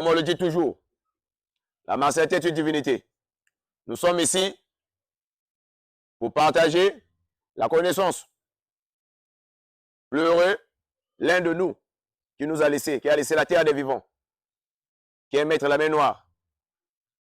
comme on le dit toujours, la Marseillais est une divinité. Nous sommes ici pour partager la connaissance. Le heureux, l'un de nous qui nous a laissé, qui a laissé la terre des vivants, qui est maître la main noire.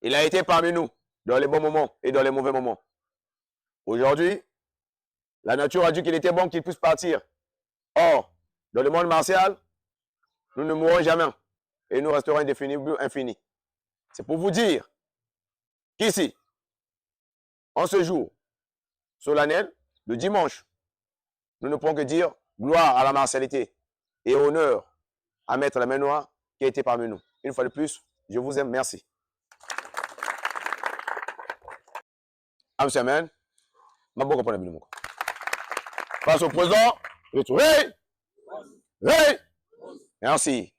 Il a été parmi nous dans les bons moments et dans les mauvais moments. Aujourd'hui, la nature a dit qu'il était bon qu'il puisse partir. Or, dans le monde martial, nous ne mourrons jamais et nous resterons infinis. C'est pour vous dire qu'ici, en ce jour solennel de dimanche, nous ne pouvons que dire gloire à la martialité et honneur à Maître la main noire qui a été parmi nous. Une fois de plus, je vous aime. Merci. Amen. Face au président, merci.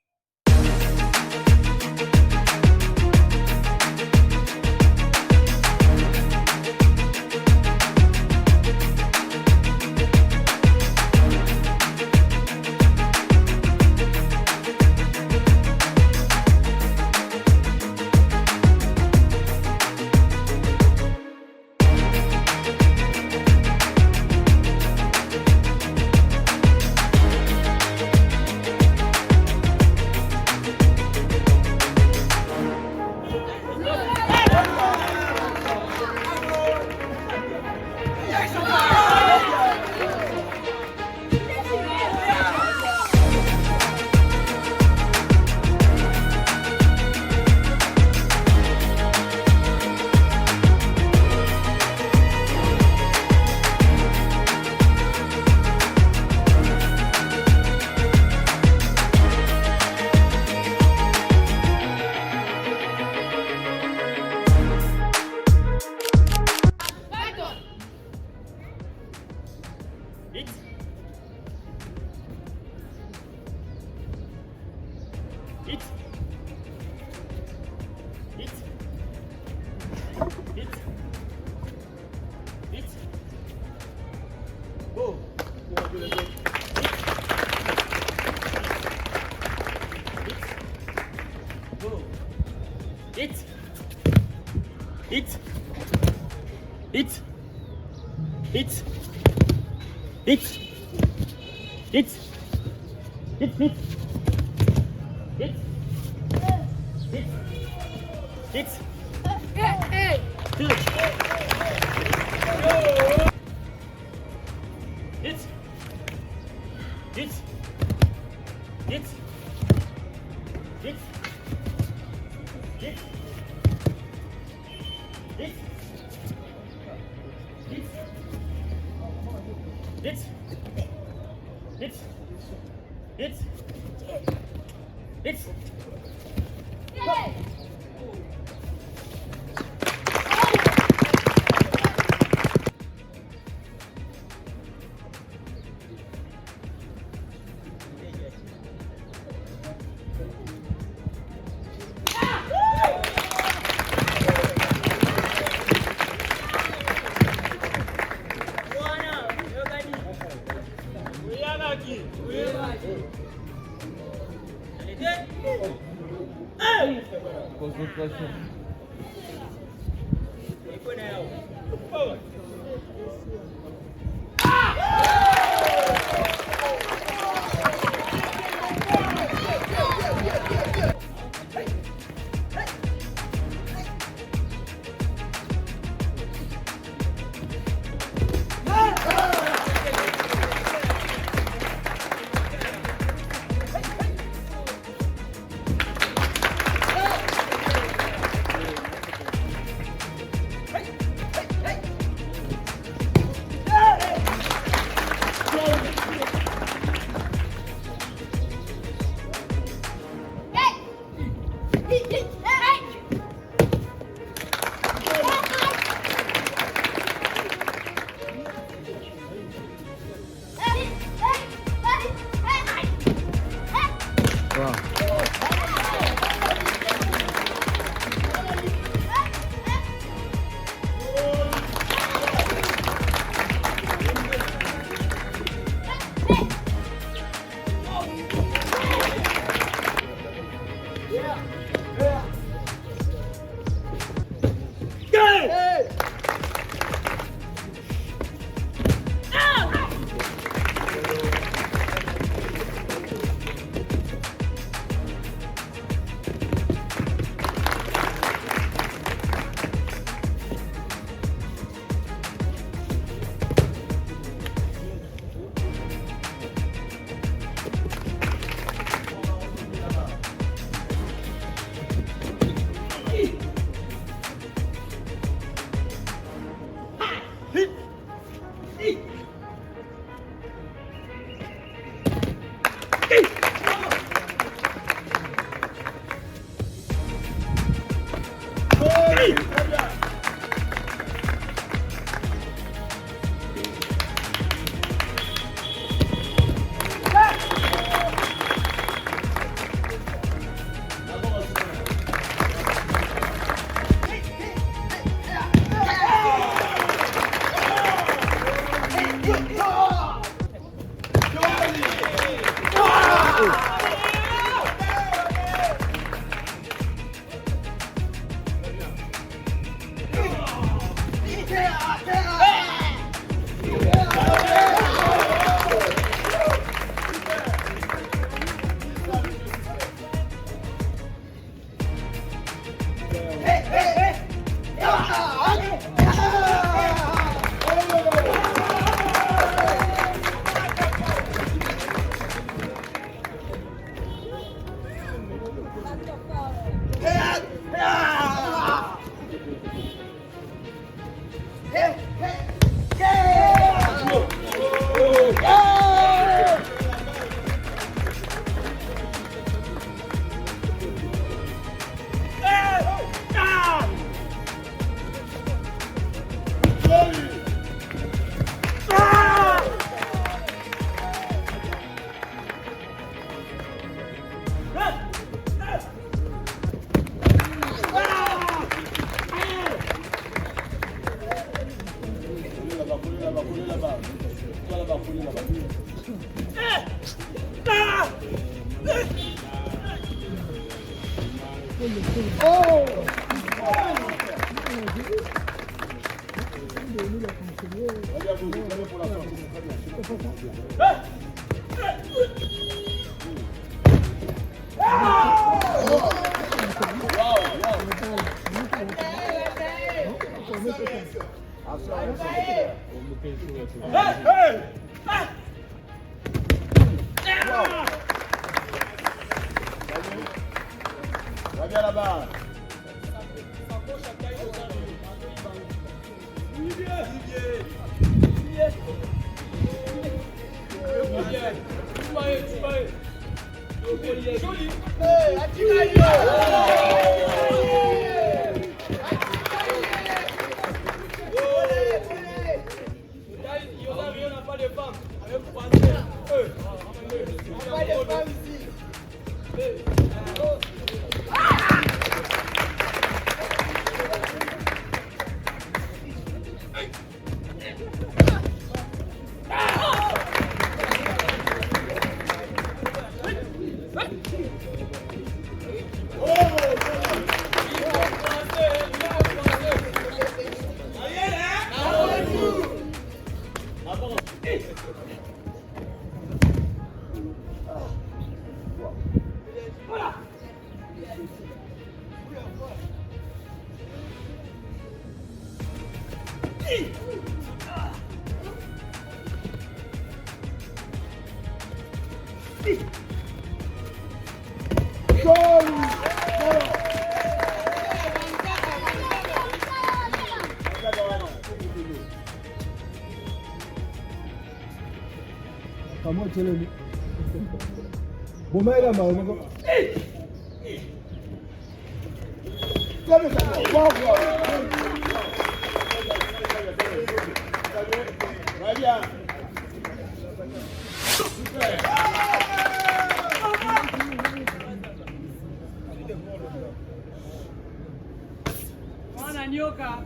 Wana nyoka,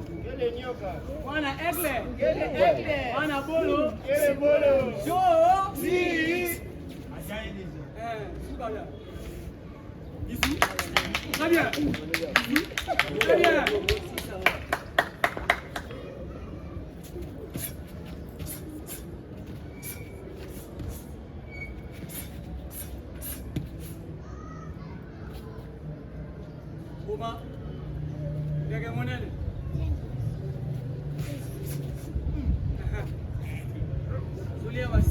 wana egle, wana bolo, joo, si. Ici, très bien, très bien. Boma, jaga monel. Zulia mas.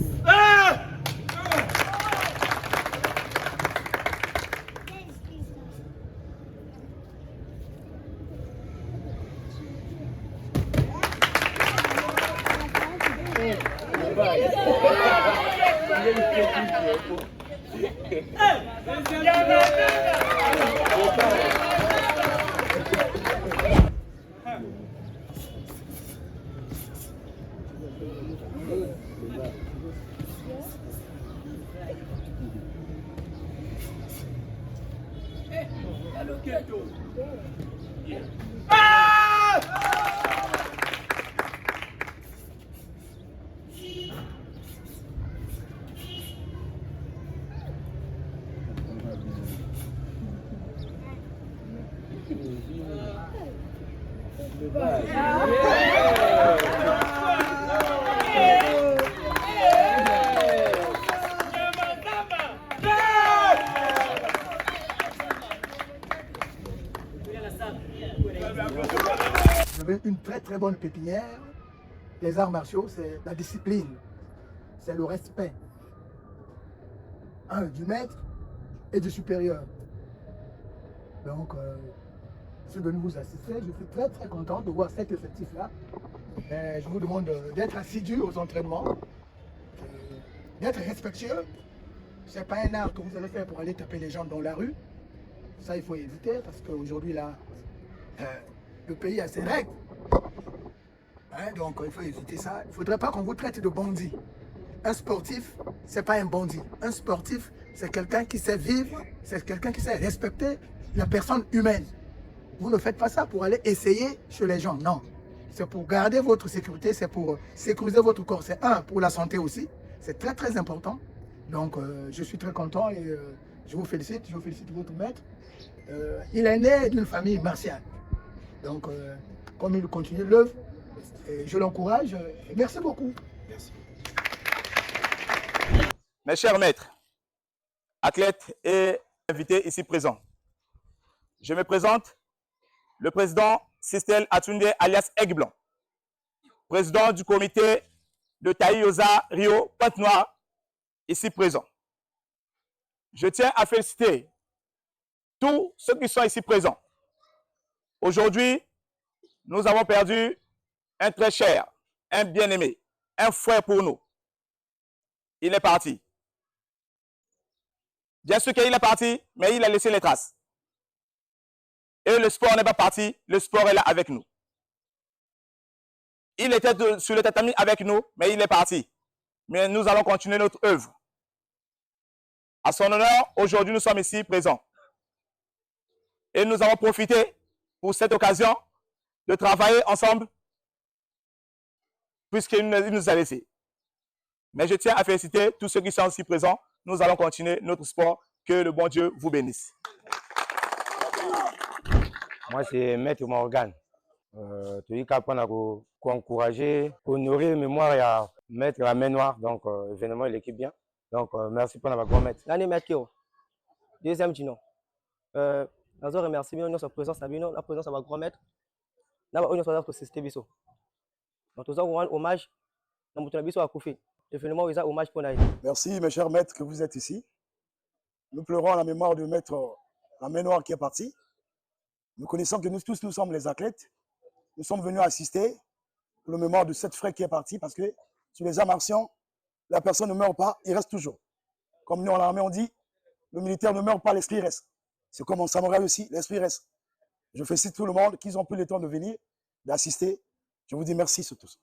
Vous avez une très bonne pépinière. Les arts martiaux, c'est la discipline, c'est le respect. Du maître et du supérieur. Donc, je suis venu vous assister. Je suis très content de voir cet effectif-là. Je vous demande d'être assidu aux entraînements, d'être respectueux. Ce n'est pas un art que vous allez faire pour aller taper les gens dans la rue. Ça, il faut éviter parce qu'aujourd'hui, là, le pays a ses règles. Donc, il faut éviter ça. Il ne faudrait pas qu'on vous traite de bandit. Un sportif, ce n'est pas un bandit. Un sportif, c'est quelqu'un qui sait vivre, c'est quelqu'un qui sait respecter la personne humaine. Vous ne faites pas ça pour aller essayer chez les gens, non. C'est pour garder votre sécurité, c'est pour sécuriser votre corps. C'est pour la santé aussi. C'est très important. Donc, je suis très content et je vous félicite votre maître. Il est né d'une famille martiale. Donc, comme il continue l'œuvre, je l'encourage. Merci beaucoup. Merci. Mes chers maîtres, athlètes et invités ici présents, je me présente, le président Sistel Atunde alias Aigle-Blanc, président du comité de Taïosa Rio Pointe-Noire, ici présent. Je tiens à féliciter tous ceux qui sont ici présents. Aujourd'hui, nous avons perdu un très cher, un bien-aimé, un frère pour nous. Il est parti. Bien sûr qu'il est parti, mais il a laissé les traces. Et le sport n'est pas parti, le sport est là avec nous. Il était sur le tatami avec nous, mais il est parti. Mais nous allons continuer notre œuvre. À son honneur, aujourd'hui, nous sommes ici présents. Et nous avons profité pour cette occasion de travailler ensemble, puisqu'il nous a laissés. Mais je tiens à féliciter tous ceux qui sont ici présents. Nous allons continuer notre sport. Que le bon Dieu vous bénisse. Moi, c'est Maître Morgan. Tu as encourager, honorer la mémoire et mettre la main noire. Donc, évidemment, l'équipe bien. Donc, merci pour la grand maître. L'année Maître, deuxième Dino. Nous remercions bien notre présence à la présence de grand maître. Nous avons notre système biso. Donc, nous avons un hommage. Nous avons biso à Koufi. Évidemment, nous avons hommage pour nous. Merci, mes chers maîtres, que vous êtes ici. Nous pleurons la mémoire de maître la main noire qui est parti. Nous connaissons que nous tous, nous sommes les athlètes. Nous sommes venus assister pour la mémoire de cet frère qui est parti parce que sur les arts martiaux, la personne ne meurt pas, il reste toujours. Comme nous en armée, on dit, le militaire ne meurt pas, l'esprit reste. C'est comme en samouraï aussi, l'esprit reste. Je félicite tout le monde qui ont pris le temps de venir, d'assister. Je vous dis merci sur tous.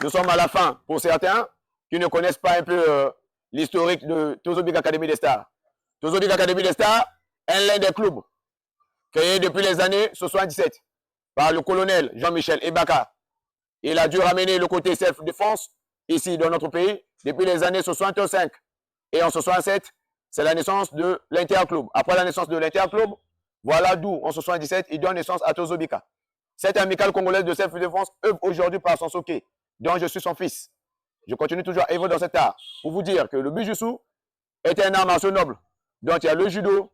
Nous sommes à la fin. Pour certains qui ne connaissent pas un peu l'historique de Tozo Bik Academy des Stars. Tozo Bik Academy des Stars est l'un des clubs créés depuis les années 77 par le colonel Jean-Michel Ebaka. Il a dû ramener le côté self-défense ici dans notre pays depuis les années 65. Et en 67, c'est la naissance de l'Interclub. Après la naissance de l'Interclub, voilà d'où en 77, il donne naissance à Tozo Bika. Cette amicale congolaise de self-défense œuvre aujourd'hui par son soké, dont je suis son fils. Je continue toujours à évoluer dans cet art pour vous dire que le Bujutsu est un art martial noble. Donc il y a le judo,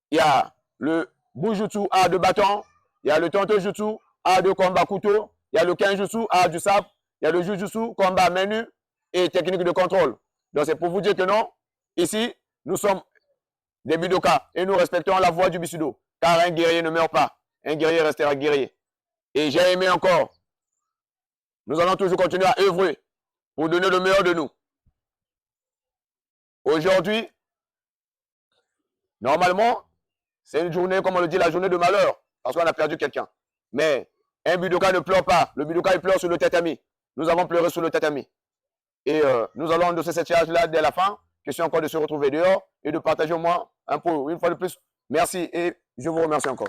il y a le Bujutsu, art de bâton, il y a le Tontojutsu, art de combat couteau, il y a le Kenjutsu, art du sabre, il y a le Jujutsu, combat main nue et technique de contrôle. Donc c'est pour vous dire que non, ici, nous sommes des Budoka et nous respectons la voie du Bisudo. Car un guerrier ne meurt pas, un guerrier restera guerrier. Et j'ai aimé encore, nous allons toujours continuer à œuvrer pour donner le meilleur de nous. Aujourd'hui, Normalement, c'est une journée, comme on le dit, la journée de malheur, parce qu'on a perdu quelqu'un. Mais un budoka ne pleure pas. Le budoka, il pleure sur le tatami. Nous avons pleuré sur le tatami. Et nous allons endosser cette charge-là dès la fin. Question encore de se retrouver dehors et de partager au moins un pot. Une fois de plus, merci et je vous remercie encore.